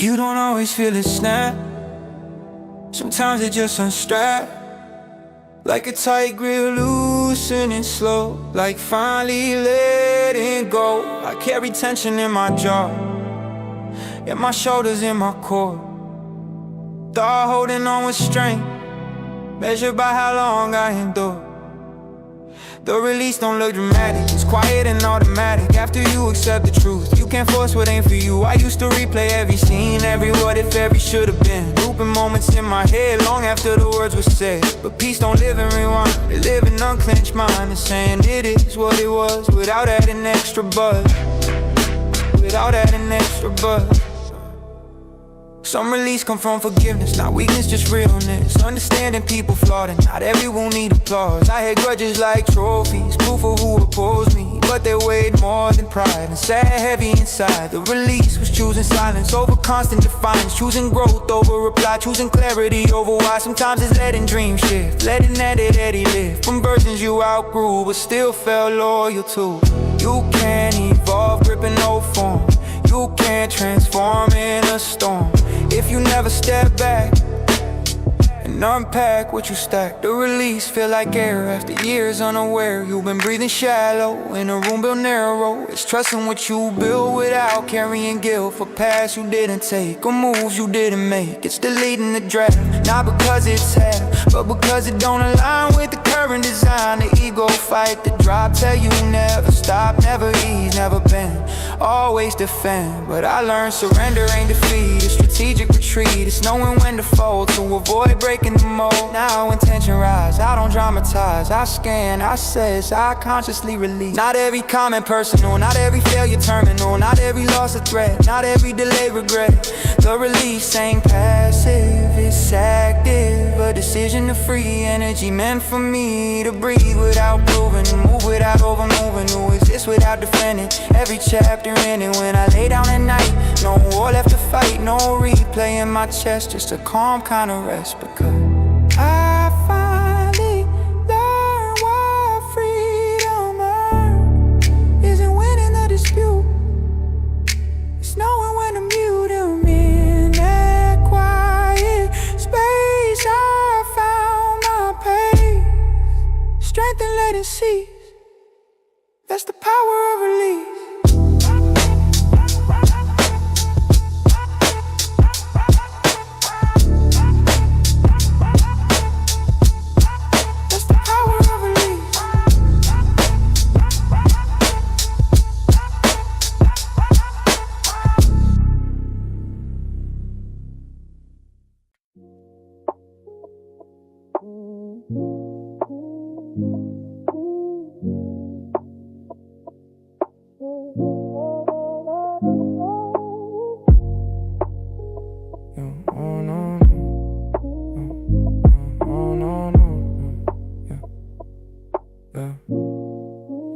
You don't always feel it snap. Sometimes it just unstrap. Like a tight grip loosening slow, like finally letting go. I carry tension in my jaw, in my shoulders, in my core. Thought holding on with strength, measured by how long I endure. The release don't look dramatic, it's quiet and automatic. After you accept the truth, you can't force what ain't for you. I used to replay every scene, every what if, every should've been. Looping moments in my head long after the words were said. But peace don't live in rewind, they live in unclenched mind. And saying it is what it was, without adding extra buzz, without adding extra buzz. Some release come from forgiveness, not weakness, just realness. Understanding people flawed and not everyone need applause. I had grudges like trophies, proof of who opposed me, but they weighed more than pride and sat heavy inside. The release was choosing silence over constant defiance, choosing growth over reply, choosing clarity over why. Sometimes it's letting dreams shift, letting that Eddie live from versions you outgrew but still felt loyal to. You can't evolve gripping no form, you can't transform in a storm if you never step back and unpack what you stack. The release feel like air after years unaware. You've been breathing shallow in a room built narrow. It's trusting what you built without carrying guilt for paths you didn't take or moves you didn't make. It's deleting the draft, not because it's half, but because it don't align with the current design. The ego fight the drop, tell you never stop, never ease, never bend, always defend. But I learned surrender ain't defeat, it's strategic retreat. It's knowing when to fold to avoid breaking the mold. Now intention rise, I don't dramatize, I scan, I assess, I consciously release. Not every comment personal, not every failure terminal, not every loss a threat, not every delay regret. The release ain't passive, it's active, a decision to free energy meant for me to breathe without proving, move without overmoving, to exist without defending. Every chapter in it when I lay down at night, no war left to fight, no replay in my chest, just a calm kind of rest. Because I finally learned what freedom earned isn't winning the dispute, it's knowing when to mute him in that quiet space. I found my pace, strength and letting cease, that's the power of release.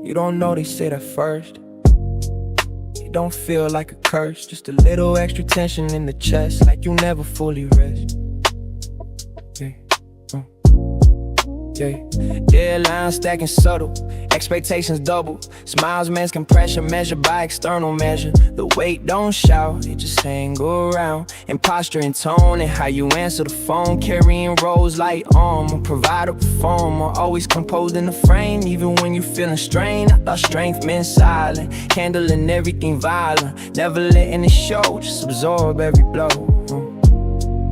You don't know they said at first, it don't feel like a curse, just a little extra tension in the chest, like you never fully rest. Deadlines stacking subtle, expectations double. Smiles man's compression measured by external measure. The weight don't shout, it just hang around. And posture and tone and how you answer the phone, carrying roles like armor, provider, performer, always composed in the frame. Even when you feeling strained, I thought strength meant silent, handling everything violent, never letting it show, just absorb every blow.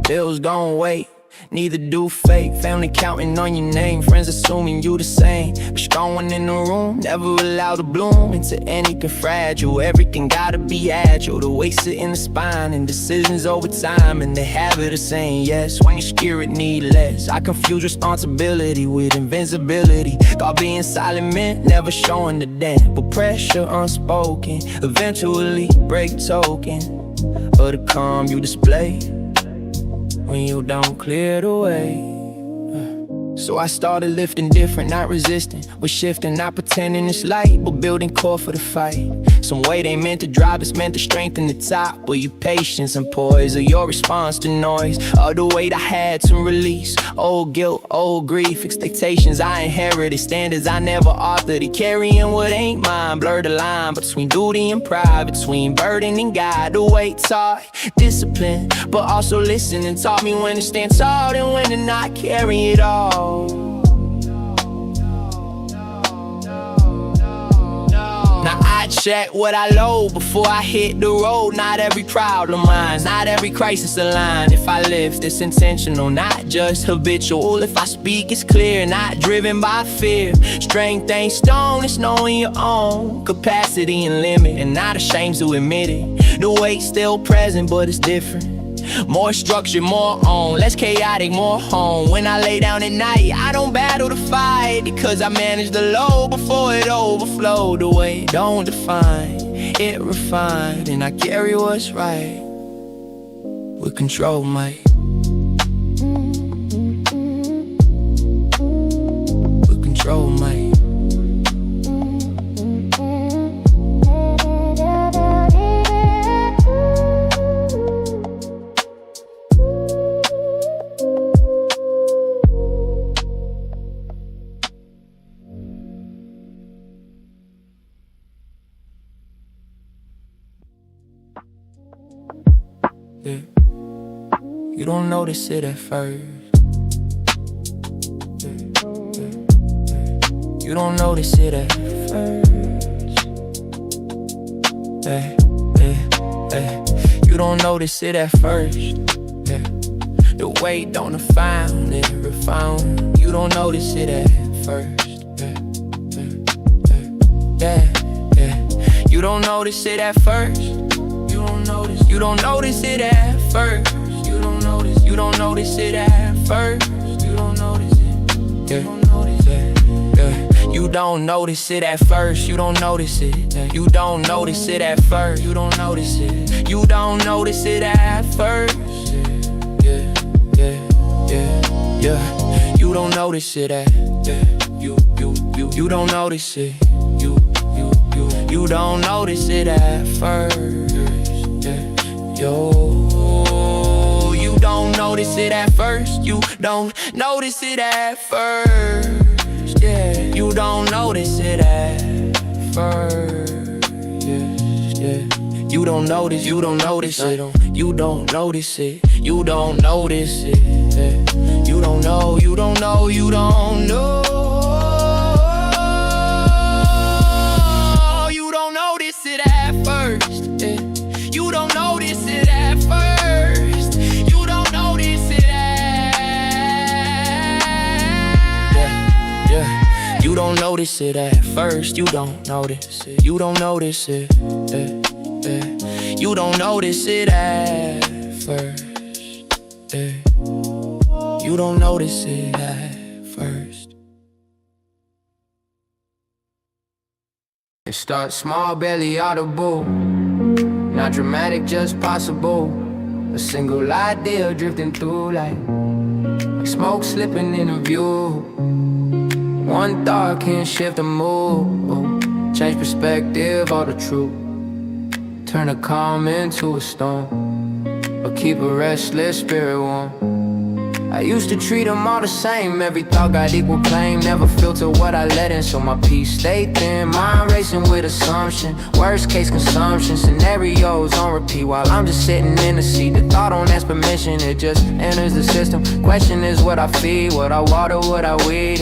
Bills don't wait, neither do fake. Family counting on your name, friends assuming you the same. But strong one in the room, never allowed to bloom into anything fragile. Everything gotta be agile, the weight sit in the spine, and decisions over time, and the habit of saying yes when your spirit need less. I confuse responsibility with invincibility. Thought being silent meant never showing the dent, but pressure unspoken eventually break token of the calm you display when you don't clear the way. So I started lifting different, not resisting, was shifting, not pretending it's light, but building core for the fight. Some weight ain't meant to drop, it's meant to strengthen the top. With your patience and poise, or your response to noise, all the weight I had to release. Old guilt, old grief, expectations I inherited, standards I never authored. Carrying what ain't mine, blur the line between duty and pride, between burden and God. The weight taught discipline, but also listening, taught me when to stand tall and when to not carry it all. Now I check what I load before I hit the road. Not every problem mine, not every crisis aligned. If I lift, it's intentional, not just habitual. If I speak, it's clear, not driven by fear. Strength ain't stone, it's knowing your own capacity and limit, and not ashamed to admit it. The weight's still present, but it's different. More structured, more on, less chaotic, more home. When I lay down at night, I don't battle the fight, because I manage the load before it overflowed. The way don't define, it refined, and I carry what's right with control, mate. With control, mate. Yeah. You don't notice it at first. Yeah. You don't notice it at first. You don't notice it at first. Yeah. The weight don't define it, refound. You don't notice it at first. You don't notice it at first. You don't notice it at first. You don't notice it at first. You don't notice it. You don't notice it at first. You don't notice it. You don't notice it at first. You don't notice it. You don't notice it at first. You don't notice it at. You don't notice it. You don't notice it at first. Yo, you don't notice it at first. You don't notice it at first. Yeah, you don't notice it at first. Yeah. You don't notice it. You don't notice it. You don't notice it. You don't notice it. Yeah. You don't know. You don't know. You don't know. You don't notice it at first. Yeah. You don't notice it at first. You don't notice it at. You don't notice it at first. You don't notice it. You don't notice it. You don't notice it at first. You don't notice it at first. It starts small, barely audible. Not dramatic, just possible. A single idea drifting through like smoke slipping in a view. One thought can shift a mood, change perspective, all the truth. Turn a calm into a storm, or keep a restless spirit warm. I used to treat them all the same. Every thought got equal claim. Never filter what I let in, so my peace stayed thin. Mind racing with assumption, worst case consumption. Scenarios on repeat while I'm just sitting in the seat. The thought don't ask permission, it just enters the system. Question is what I feed, what I water, what I weed.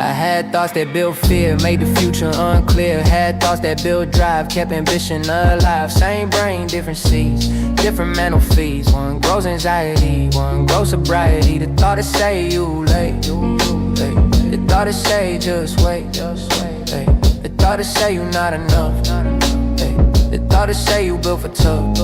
I had thoughts that built fear, made the future unclear. Had thoughts that built drive, kept ambition alive. Same brain, different seeds, different mental feeds. One grows anxiety, one grows sobriety. The thought to say you late, the thought to say just wait, the thought to say you not enough, the thought to say you built for tough.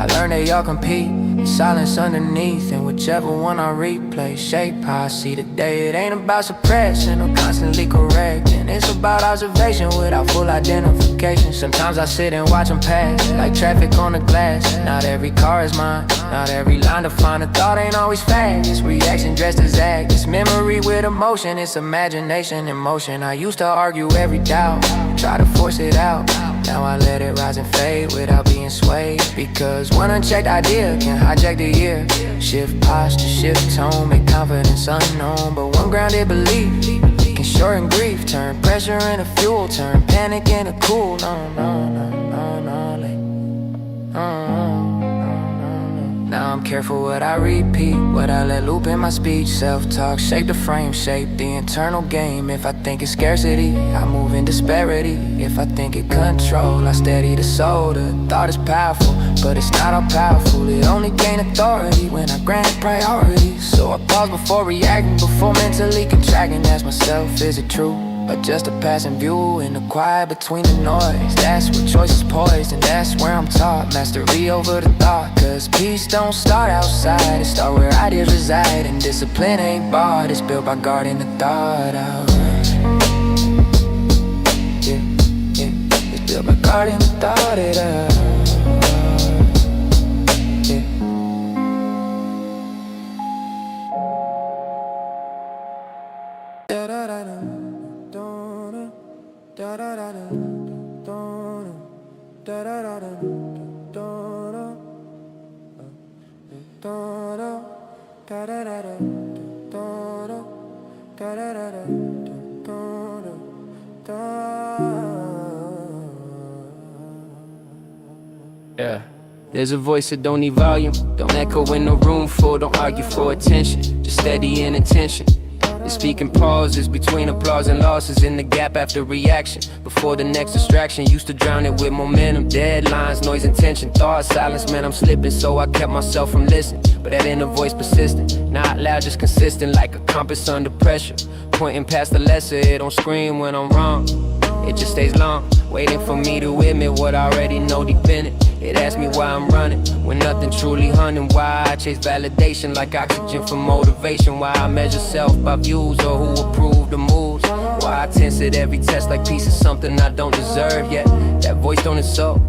I learned they all compete, silence underneath, and whichever one I replay shape how I see the day. It ain't about suppression or constantly correcting, it's about observation without full identification. Sometimes I sit and watch them pass, like traffic on the glass. Not every car is mine, not every line to find. A thought ain't always fact, it's reaction dressed as act. It's memory with emotion, it's imagination in motion. I used to argue every doubt, try to force it out. Now I let it rise and fade without being swayed, because one unchecked idea can hijack the year. Shift posture, shift tone, make confidence unknown. But one grounded belief can shorten grief, turn pressure into fuel, turn panic into cool. No, no, no, no, no, like, now I'm careful what I repeat, what I let loop in my speech. Self-talk, shape the frame, shape the internal game. If I think it's scarcity, I move in disparity. If I think it control, I steady the soul. The thought is powerful, but it's not all powerful. It only gain authority when I grant priorities. So I pause before reacting, before mentally contracting. Ask myself, is it true? Or just a passing view in the quiet between the noise? That's where choice is poised, and that's where I'm taught mastery over the thought. Cause peace don't start outside, it start where ideas reside. And discipline ain't bought, it's built by guarding the thought out. Yeah, yeah, it's built by guarding the thought it out. Yeah. Yeah. There's a voice that don't need volume, don't echo in no room full, don't argue for attention, just steady in attention. It's speaking pauses between applause and losses, in the gap after reaction, before the next distraction. Used to drown it with momentum, deadlines, noise and tension. Thought silence, man, I'm slipping, so I kept myself from listening. But that inner voice persistent, not loud, just consistent, like a compass under pressure, pointing past the lesser. It don't scream when I'm wrong, it just stays long, waiting for me to admit what I already know deep in it. It asks me why I'm running, when nothing truly hunting. Why I chase validation like oxygen for motivation. Why I measure self by views or who approve the moves. Why I tense at every test like piece of something I don't deserve. Yet that voice don't insult,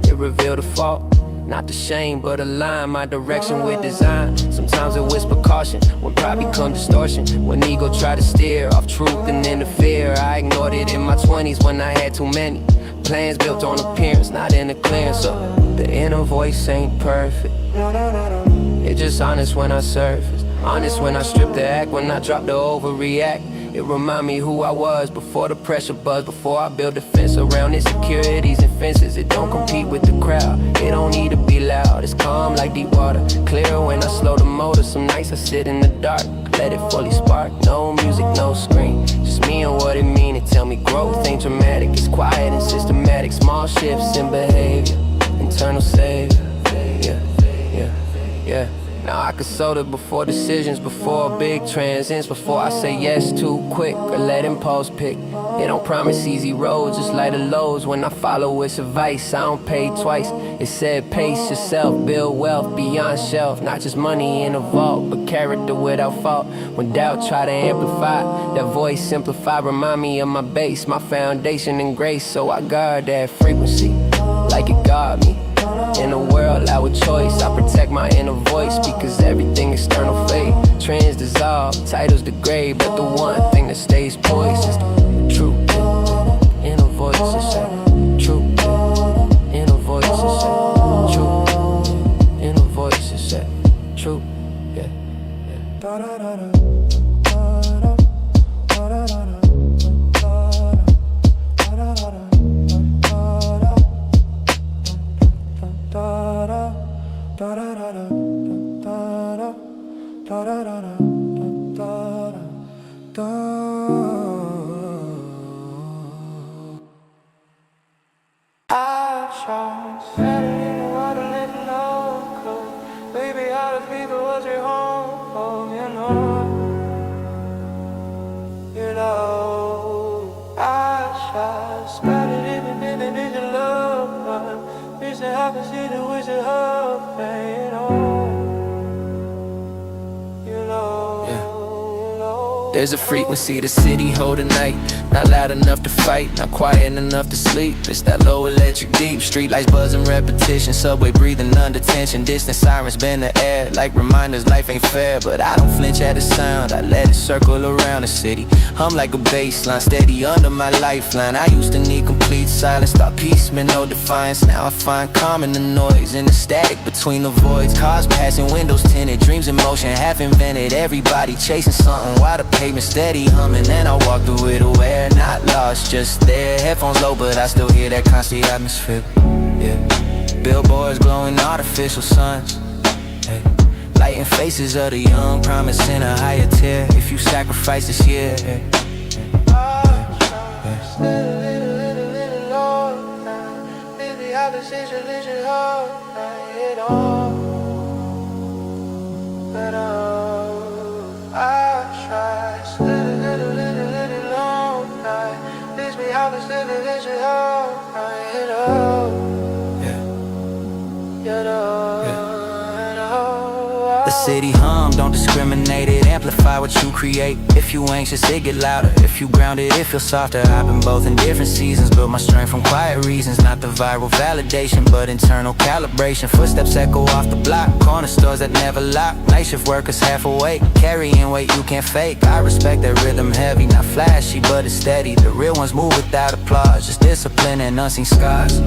it reveal the fault. Not the shame, but align my direction with design. Sometimes it whisper caution, when pride become distortion. When ego try to steer off truth and interfere. I ignored it in my 20s when I had too many plans built on appearance, not in the clearance. So the inner voice ain't perfect, it's just honest when I surface. Honest when I strip the act, when I drop the overreact. It remind me who I was before the pressure buzz, before I build a fence around insecurities and fences. It don't compete with the crowd, it don't need to be loud. It's calm like deep water, clear when I slow the motor. Some nights I sit in the dark, let it fully spark. No music, no screen, just me and what it mean. It tell me growth ain't dramatic, it's quiet and systematic. Small shifts in behavior, internal savior. Yeah, yeah, yeah. Now I consult it before decisions, before big transits, before I say yes too quick or let impulse pick. It don't promise easy roads, just lighter loads. When I follow its advice, I don't pay twice. It said pace yourself, build wealth beyond shelf. Not just money in a vault, but character without fault. When doubt try to amplify, that voice simplify. Remind me of my base, my foundation and grace. So I guard that frequency like it guard me. In a world out with choice, I protect my inner voice, because everything external fade. Trends dissolve, titles degrade, but the one thing that stays poised is the truth. Inner voice is that truth. Inner voice is that truth. Inner voice is that truth. Yeah, yeah. I try, set it in the water, let it all go. Baby, out of people was your home, you know. I try, spread it in your love. wish I could see the wish of hope, you know. There's a frequency the city hold at night. Not loud enough to fight, not quiet enough to sleep. It's that low electric deep. Streetlights buzzing repetition, subway breathing under tension. Distant sirens bend the air like reminders life ain't fair. But I don't flinch at the sound, I let it circle around the city. Hum like a bass line, steady under my lifeline. I used to need complete silence, thought peace meant no defiance. Now I find calm in the noise, in the static between the voids. Cars passing, windows tinted, dreams in motion, half invented. Everybody chasing something while the pavement steady humming. And I walk through it aware, not lost, just there. Headphones low, but I still hear that constant atmosphere. Yeah, billboards glowing artificial suns. Hey, lighting faces of the young, promising a higher tier. If you sacrifice this year, hey. The city hum, don't discriminate it, amplify what you create. If you anxious, it get louder. If you grounded, it feels softer. I've been both in different seasons, built my strength from quiet reasons. Not the viral validation, but internal calibration. Footsteps echo off the block, corner stores that never lock. Night shift workers half awake, carrying weight you can't fake. I respect that rhythm heavy, not flashy, but it's steady. The real ones move without applause, just discipline and unseen scars.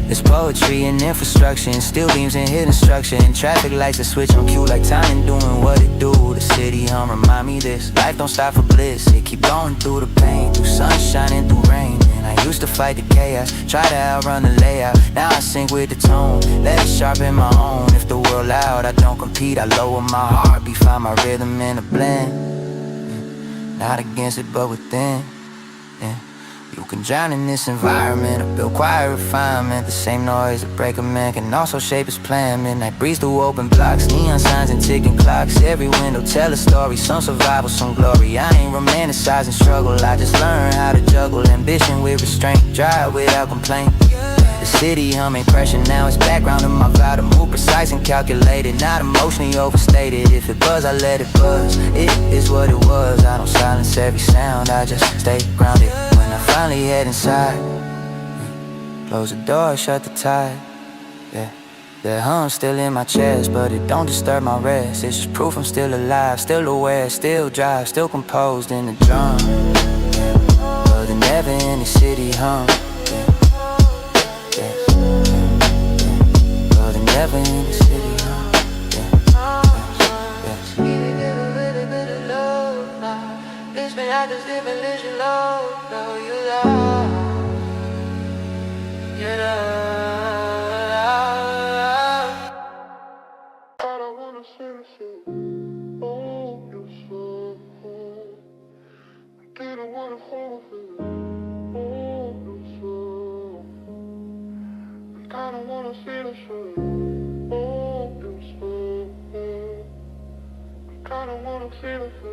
There's poetry and infrastructure, and steel beams and hidden structure, and traffic lights that switch on cue like time and doing what it do. The city hum remind me this, life don't stop for bliss. It keep going through the pain, through sunshine and through rain. And I used to fight the chaos, try to outrun the layout. Now I sync with the tone, let it sharpen my own. If the world loud, I don't compete, I lower my heartbeat, find my rhythm in a blend. Not against it, but within. You can drown in this environment, or build quiet refinement. The same noise that break a man can also shape his plan. Midnight breeze through open blocks, neon signs and ticking clocks. Every window tell a story, some survival, some glory. I ain't romanticizing struggle, I just learn how to juggle ambition with restraint, drive without complaint. The city humming pressure, now it's background in my vow to move precise and calculated, not emotionally overstated. If it buzz, I let it buzz, it is what it was. I don't silence every sound, I just stay grounded. When I finally head inside, close the door, shut the tide. Yeah, that hum still in my chest, but it don't disturb my rest. It's just proof I'm still alive, still aware, still drive, still composed in the drum. Yeah, but than ever in the city hum. Never in the city, This may I just live and let you love. No, you love. You love. I don't wanna see the sun. Oh, you're so cold. I didn't wanna hold you. Oh, you're so. I don't wanna see the sun. I don't wanna feel it for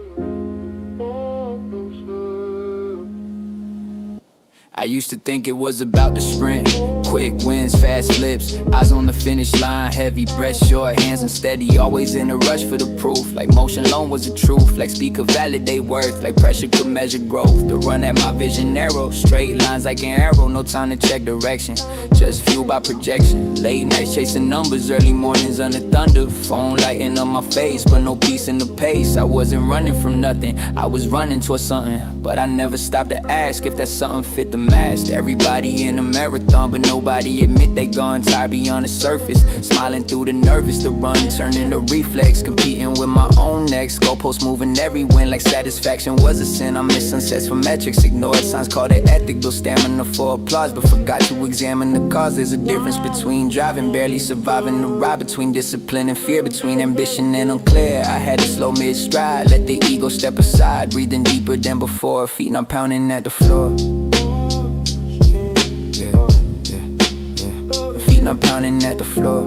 I used to think it was about the sprint, quick wins, fast flips, eyes on the finish line, heavy breath, short hands unsteady, always in a rush for the proof, like motion alone was the truth, like speed could validate worth, like pressure could measure growth, to run at my vision narrow, straight lines like an arrow, no time to check direction, just fueled by projection, late nights chasing numbers, early mornings under thunder, phone lighting up my face, but no peace in the pace, I wasn't running from nothing, I was running towards something, but I never stopped to ask if that something fit the mask. Everybody in a marathon, but nobody admit they gone tired beyond the surface. Smiling through the nervous, the run turning to reflex. Competing with my own next, goalposts moving every win like satisfaction was a sin. I miss sunsets for metrics, ignored signs, called it ethic. Built stamina for applause, but forgot to examine the cause. There's a difference between driving, barely surviving the ride, between discipline and fear, between ambition and unclear. I had to slow mid-stride, let the ego step aside, breathing deeper than before, feet not pounding at the floor. I'm pounding at the floor.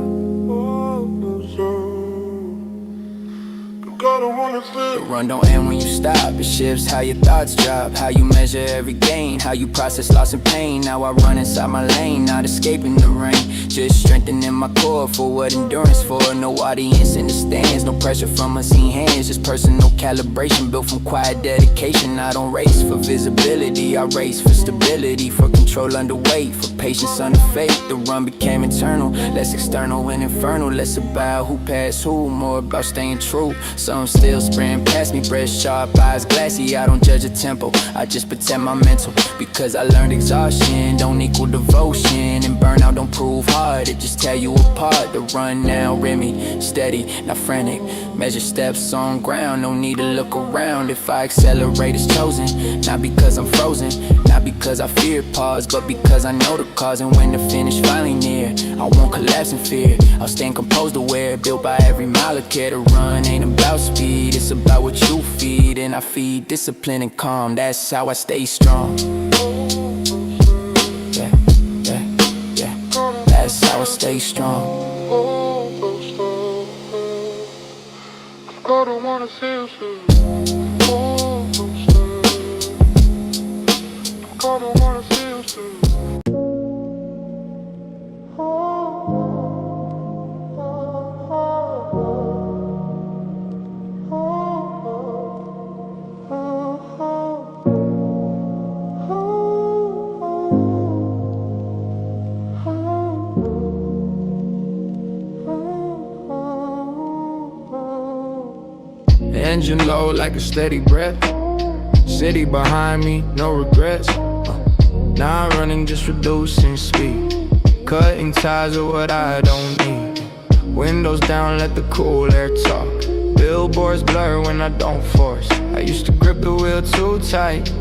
God, I wanna The run don't end when you stop. It shifts how your thoughts drop, how you measure every gain, how you process loss and pain. Now I run inside my lane, not escaping the rain, just strengthening my core for what endurance for. No audience in the stands, no pressure from unseen hands, just personal calibration built from quiet dedication. I don't race for visibility, I race for stability, for control under weight, for patience under faith. The run became internal, less external and infernal, less about who passed who, more about staying true. Some still spraying past me, breath sharp, eyes glassy. I don't judge a tempo, I just protect my mental, because I learned exhaustion don't equal devotion, and burnout don't prove hard, it just tear you apart. The run now, Remy, steady, not frantic, measure steps on ground, no need to look around. If I accelerate, it's chosen, not because I'm frozen, not because I fear pause, but because I know the cause. And when the finish finally near, I won't collapse in fear, I'll stand composed, aware, built by every mile of care. The run ain't about speed, it's about what you feed, and I feed discipline and calm, that's how I stay strong. Yeah, yeah, yeah, that's how I stay strong. I don't wanna see you soon. I don't wanna see you soon. Engine low like a steady breath, city behind me, no regrets. Now I'm running, just reducing speed, cutting ties with what I don't need. Windows down, let the cool air talk, billboards blur when I don't force. I used to grip the wheel too tight,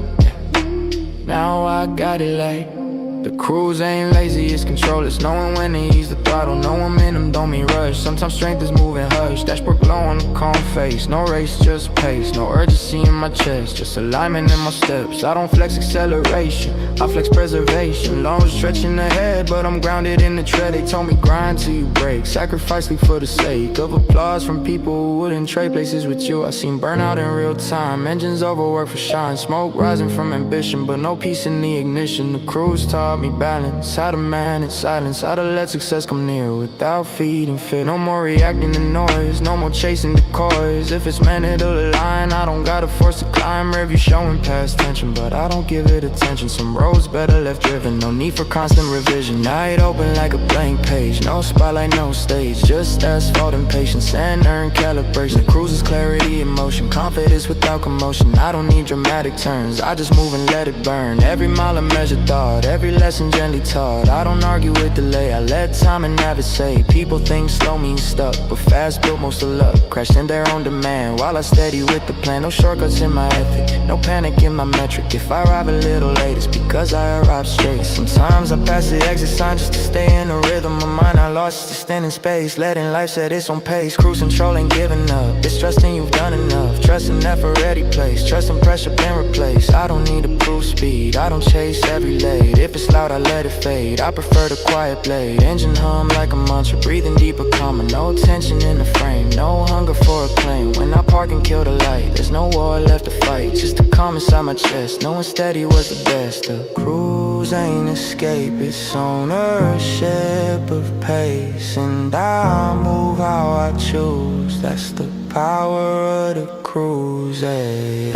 now I got it like. The cruise ain't lazy, it's control, it's knowing when to ease the throttle. No momentum, don't mean rush, sometimes strength is moving hush. Dashboard glow on the calm face, no race, just pace. No urgency in my chest, just alignment in my steps. I don't flex acceleration, I flex preservation. Long stretching ahead, but I'm grounded in the tread. They told me grind till you break, sacrifice for the sake of applause from people who wouldn't trade places with you. I seen burnout in real time, engines overwork for shine, smoke rising from ambition, but no peace in the ignition. The cruise taught me balance, how to manage silence, how to let success come near without feeding fear. No more reacting to noise, no more chasing the cause. If it's meant it'll align, I don't gotta force to climb. Review showing past tension, but I don't give it attention. Some roads better left driven, no need for constant revision. Night open like a blank page, no spotlight, no stage, just asphalt and patience and earn calibration. Cruises clarity, emotion, confidence without commotion. I don't need dramatic turns, I just move and let it burn. Every mile a measured thought, every lesson gently taught. I don't argue with delay, I let time and navigate. People think slow means stuck, but fast built most of luck. Crashed in their own demand, while I steady with the plan. No shortcuts in my ethic, no panic in my metric. If I arrive a little late, it's because I arrive straight. Sometimes I pass the exit sign just to stay in the rhythm. My mind I lost to stand in space, letting life set its own pace. Cruise control ain't giving up, it's trusting you've done enough. Trusting that for ready place, trusting pressure been replaced. I don't need to prove speed, I don't chase every lane. If it's loud I let it fade, I prefer the quiet blade. Engine hum like a mantra, breathing deeper, calmer. No tension in the frame, no hunger for acclaim. When I park and kill the light, there's no war left to fight, just a calm inside my chest, knowing steady was the best. The cruise ain't escape, it's ownership of pace, and I move how I choose. That's the power of the cruise, eh?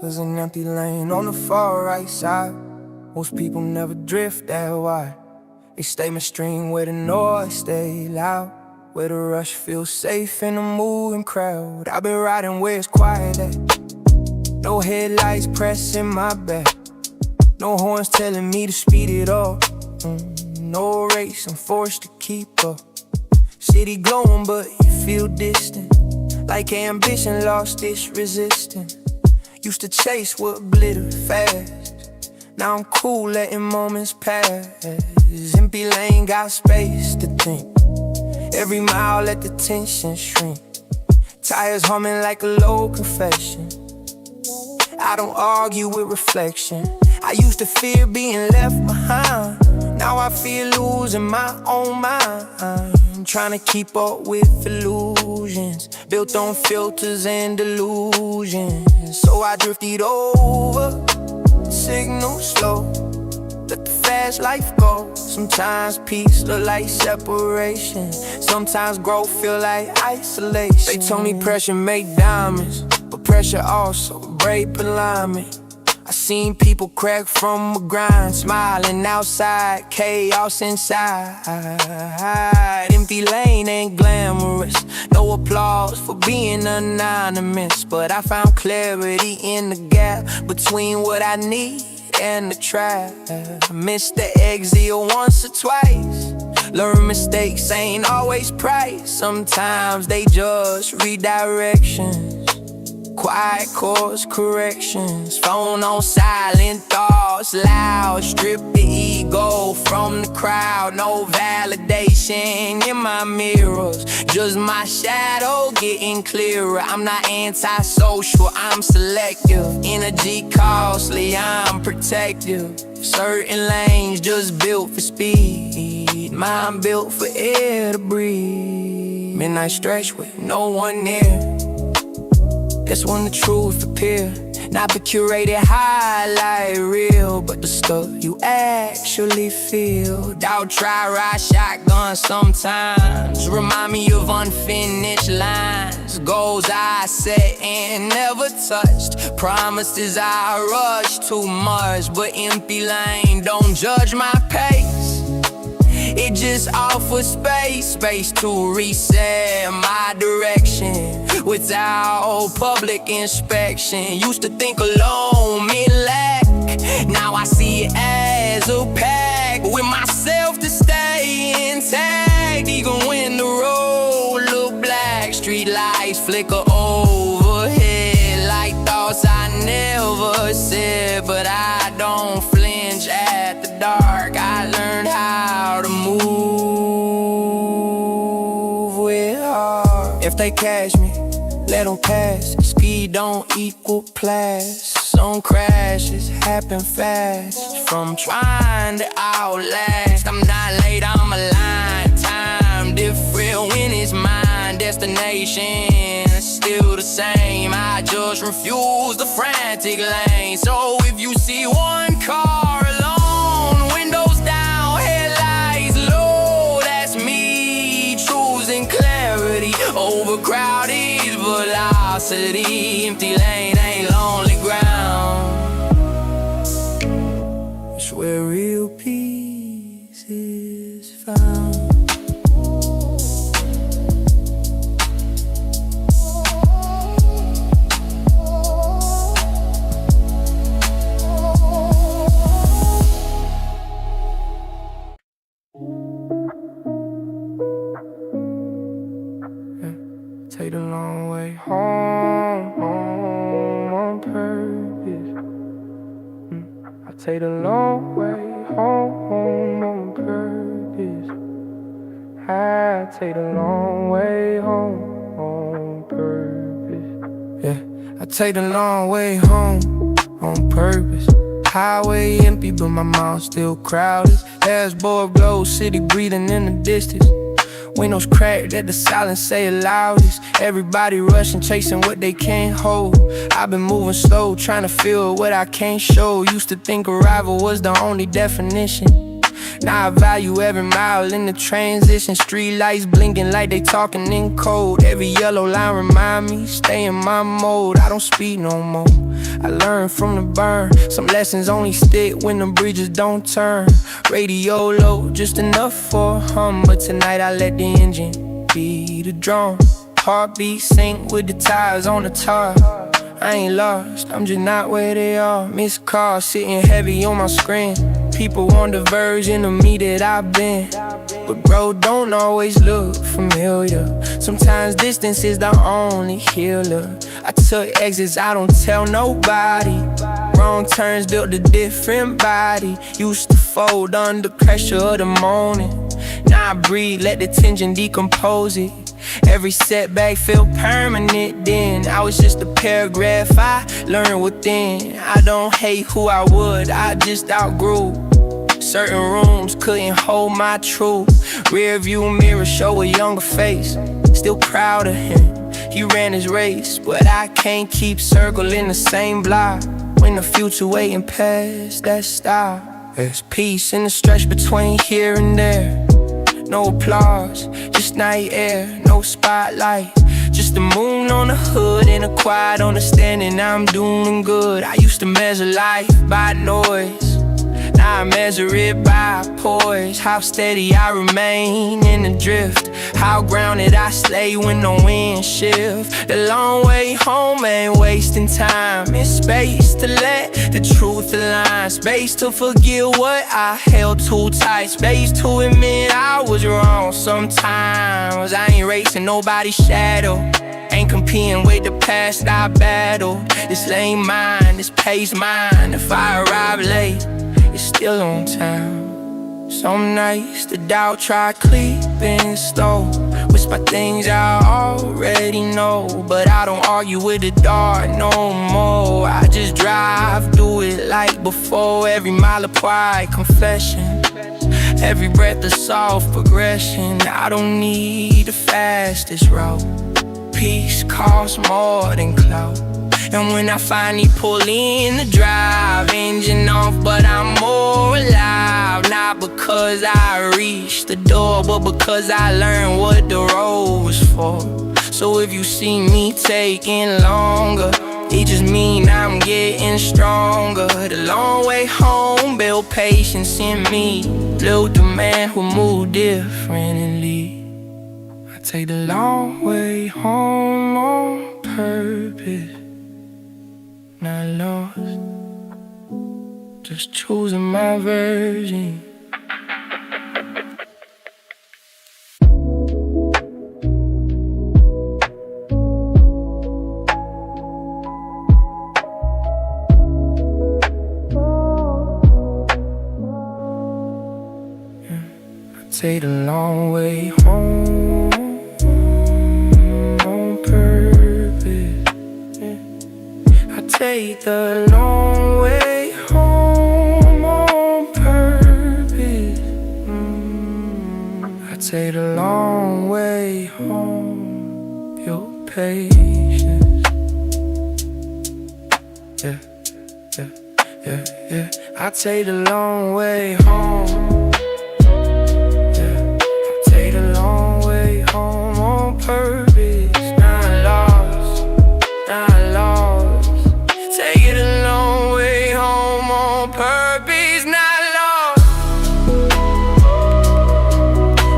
There's an empty lane on the far right side. Most people never drift that wide. They stay midstream where the noise stay loud, where the rush feels safe in a moving crowd. I've been riding where it's quiet at, no headlights pressing my back, no horns telling me to speed it up. No race, I'm forced to keep up. city glowing, but you feel distant, like ambition lost its resistance. Used to chase what glittered fast, now I'm cool letting moments pass. Empty lane got space to think, every mile let the tension shrink. Tires humming like a low confession, I don't argue with reflection. I used to fear being left behind, now I fear losing my own mind. Trying to keep up with illusions, built on filters and delusions. So I drifted over, signal slow, let the fast life go. Sometimes peace look like separation, sometimes growth feel like isolation. They told me pressure make diamonds, but pressure also break alignment. I seen people crack from a grind, smiling outside, chaos inside. Empty lane ain't glamorous, no applause for being anonymous, but I found clarity in the gap between what I need and the trap. Missed the exit once or twice, learn mistakes ain't always price. Sometimes they just redirections, quiet course corrections. Phone on silent, thoughts loud, strip the ego from the crowd. No validation in my mirrors, just my shadow getting clearer. I'm not antisocial, I'm selective. Energy costly, I'm protective. Certain lanes just built for speed, mine built for air to breathe. Midnight stretch with no one near, that's when the truth appear. Not the curated highlight reel, but the stuff you actually feel. Doubt, try, ride shotgun sometimes, remind me of unfinished lines. Goals I set and never touched, promises I rushed too much. But empty lane don't judge my pace, it just offers space to reset my direction without public inspection. Used to think alone meant lack, now I see it as a pact with myself to stay intact. Even when the road look black, street lights flicker overhead like thoughts I never said. But I don't flinch at the dark, I learned how to move with heart. If they catch me, let them pass, speed don't equal class. Some crashes happen fast from trying to outlast. I'm not late, I'm aligned, time different when it's mine. Destination is still the same, I just refuse the frantic lane. So if you see one car alone, windows down, headlights low, that's me choosing clarity over crowded velocity. Empty lane ain't lonely ground, it's where real peace is found. Take the long way home on purpose. I take the long way home on purpose. I take the long way home on purpose. Yeah, I take the long way home on purpose. Highway empty, but my mouth still crowded. Dashboard glow, city breathing in the distance. Windows cracked, let the silence say it loudest. Everybody rushing, chasing what they can't hold. I've been moving slow, trying to feel what I can't show. Used to think arrival was the only definition, now I value every mile in the transition. Street lights blinking like they talking in code. Every yellow line remind me, stay in my mode. I don't speed no more, I learn from the burn. Some lessons only stick when the bridges don't turn. Radio low, just enough for a hum, but tonight I let the engine be the drum. Heartbeat sync with the tires on the tar. I ain't lost, I'm just not where they are. Missed calls sitting heavy on my screen. people want the version of me that I've been, but bro, don't always look familiar. Sometimes distance is the only healer. I took exits, I don't tell nobody. Wrong turns built a different body. Used to fold under pressure of the morning. Now I breathe, let the tension decompose it. Every setback felt permanent then. I was just a paragraph I learned within. I don't hate who I would, I just outgrew. Certain rooms couldn't hold my truth. Rear view mirror show a younger face. Still proud of him, he ran his race. But I can't keep circling the same block when the future waiting past that stop. There's peace in the stretch between here and there. No applause, just night air, no spotlight. Just the moon on the hood and a quiet understanding I'm doing good. I used to measure life by noise, now I measure it by poise. How steady I remain in the drift, how grounded I stay when the wind shifts. The long way home ain't wasting time. It's space to let the truth align, space to forget what I held too tight, space to admit I was wrong sometimes. I ain't racing nobody's shadow, ain't competing with the past I battled. This lane mine, this pace mine. If I arrive late, it's still on time. Some nights the doubt try creeping slow, whisper things I already know. But I don't argue with the dark no more. I just drive, do it like before. Every mile of pride, confession, every breath a soft progression. I don't need the fastest route, peace costs more than clout. And when I finally pull in the drive, engine off, but I'm more alive. Not because I reached the door, but because I learned what the road was for. So if you see me taking longer, it just mean I'm getting stronger. The long way home built patience in me, built the man who moved differently. I take the long way home on purpose, not lost, just choosing my version. Take the long way home on purpose. I take the long way home on purpose. I take the long way home, build patience. Yeah, yeah, yeah, yeah. I take the long way home. Purpose, not lost, not lost. Take it a long way home on purpose, not lost.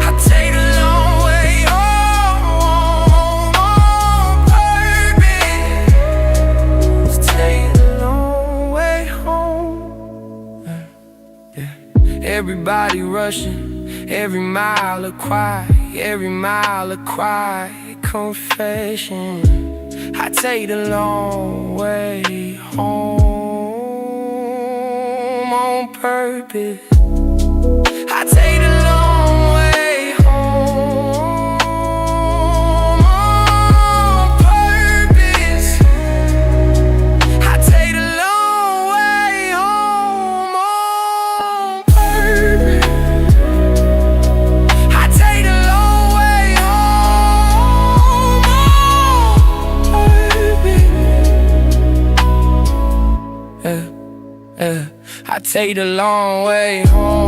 I take the long way home on purpose. Take the long way home. Yeah. Everybody rushing, every mile a quiet, every mile a quiet confession. I take the long way home on purpose. I take the long way home on purpose. I take the long way home on purpose. I take the long way home.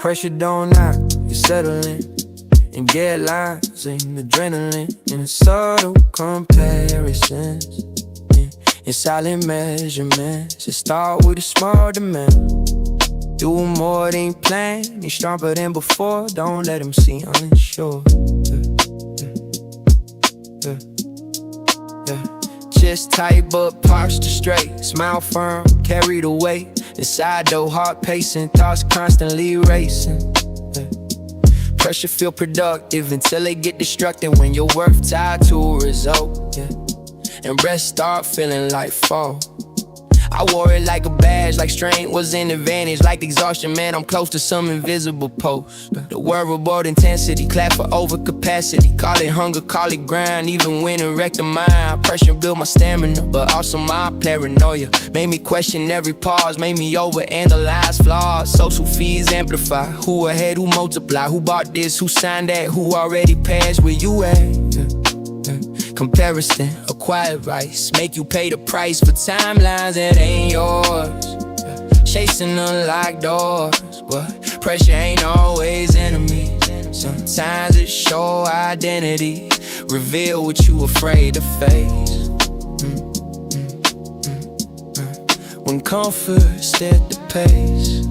Pressure don't knock, you settle in. And get lines and adrenaline in subtle comparisons, in silent measurements. It start with a small demand. Do more than planned, you're stronger than before. Don't let them see unsure. Just tight but posture straight, smile firm, carry the weight. Inside though, heart pacing, thoughts constantly racing. Pressure feel productive until they get destructive. When your worth tied to a result, and rest start feeling like fall. I wore it like a badge, like strength was an advantage. Like exhaustion, man, I'm close to some invisible post. The word reward intensity, clap for overcapacity. Call it hunger, call it grind, even when it wrecked the mind. Pressure built my stamina, but also my paranoia. Made me question every pause, made me overanalyze flaws. Social feeds amplify, who ahead, who multiply. Who bought this, who signed that, who already passed where you at. Comparison, acquired rights, make you pay the price for timelines that ain't yours. Chasing unlocked doors, but pressure ain't always enemy. Sometimes it show identity, reveal what you afraid to face. When comfort set the pace.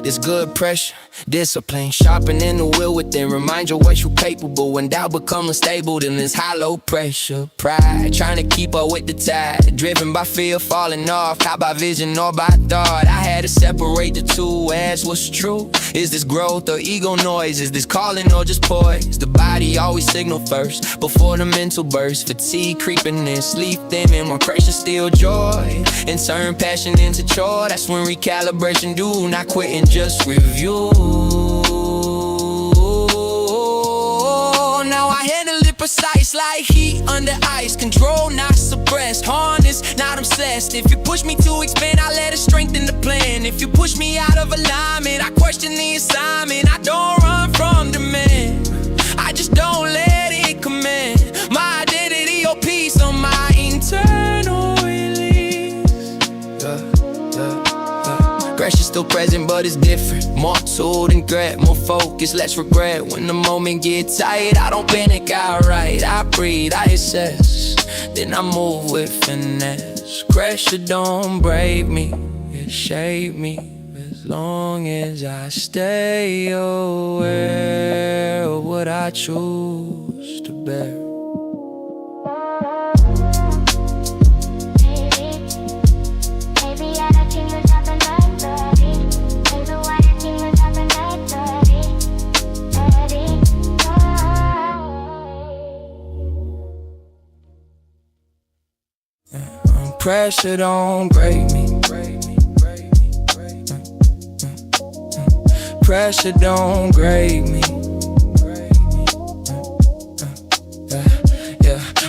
This good pressure, discipline, sharpening the will within. Remind you what you capable. When doubt become unstable, then it's hollow pressure. Pride, trying to keep up with the tide. Driven by fear, falling off, caught by vision or by thought. I had to separate the two, ask what's true. Is this growth or ego noise? Is this calling or just poise? The body always signal first, before the mental burst. Fatigue creeping in, sleep thinning, more pressure steal joy, and turn passion into chore. That's when recalibration do, not quitting, just review. Now I handle it precise, like heat under ice. Control, not suppressed. Harness, not obsessed. If you push me to expand, I let it strengthen the plan. If you push me out of alignment, I question the assignment. I don't run from demand, I just don't let it command my identity or peace on my internal release. Pressure's still present, but it's different. More tool than grab, more focus, less regret. When the moment gets tight, I don't panic, I write, I breathe, I assess. Then I move with finesse. Pressure don't break me, it shape me. As long as I stay aware of what I choose to bear. Pressure don't break me. Pressure don't grade me.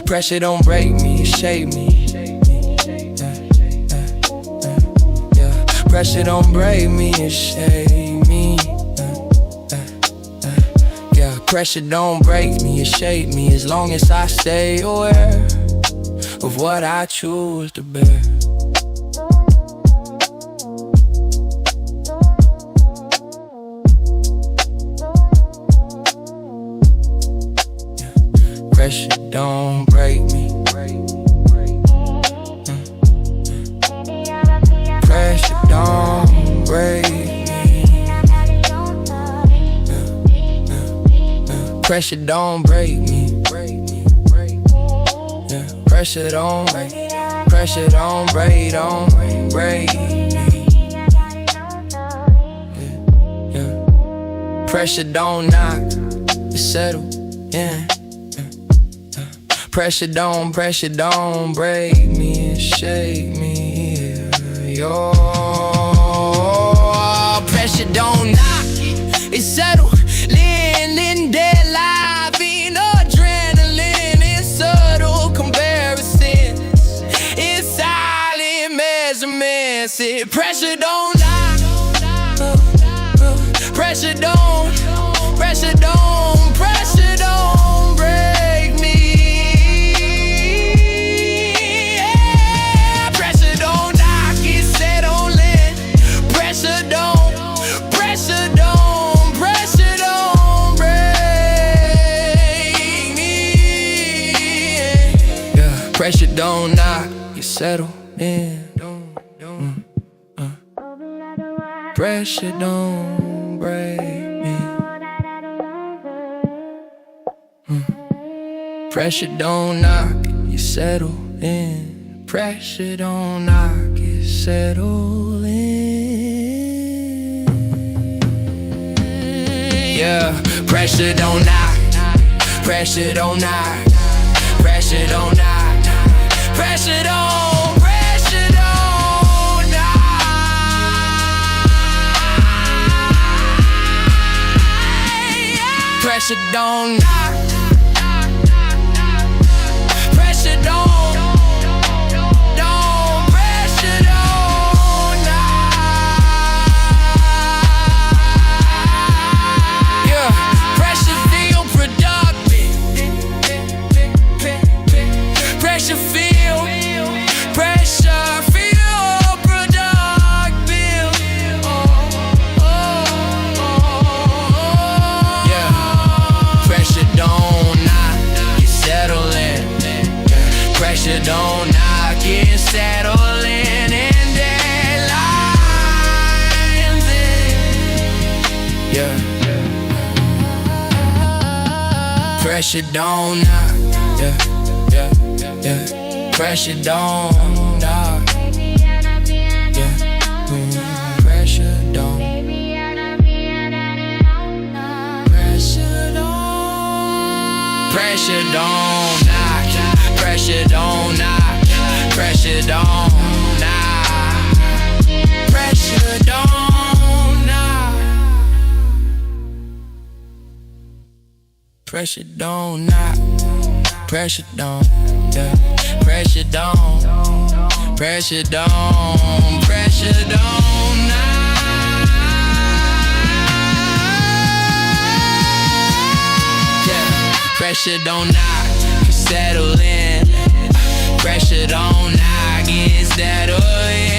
Pressure don't break me, it shape me. Pressure don't break me, it shape me. Pressure don't break me, it shape me. As long as I stay aware of what I choose to bear. Pressure don't break me. Pressure don't break me. Pressure don't break me. Pressure don't break. Pressure don't break, don't break me. Pressure don't knock, it settle, Pressure don't break me, it shake me, Yo, pressure don't knock, it settle. Living dead life in adrenaline, in subtle comparisons, in silent measurements. Pressure don't knock, pressure don't break me. Pressure don't knock, it settling. Pressure settle in. Pressure don't break me. Pressure don't knock, you settle in. Pressure don't knock, you settle in. Yeah, pressure don't knock, pressure don't knock, pressure don't knock, pressure don't, pressure don't knock, pressure don't knock. Pressure don't, pressure don't knock. Yeah, pressure feel productive. Pressure feel productive. Yeah, pressure don't knock, you settle in. Pressure don't knock, you settle in deadlines. Yeah. Pressure don't knock, yeah, yeah, yeah. Pressure don't knock, yeah. Pressure don't. Pressure don't knock, pressure don't knock, pressure don't knock, pressure don't knock, pressure don't knock, pressure don't, yeah, pressure don't, pressure don't, pressure don't knock. Pressure don't knock, you settle in. Pressure don't knock, you settle in.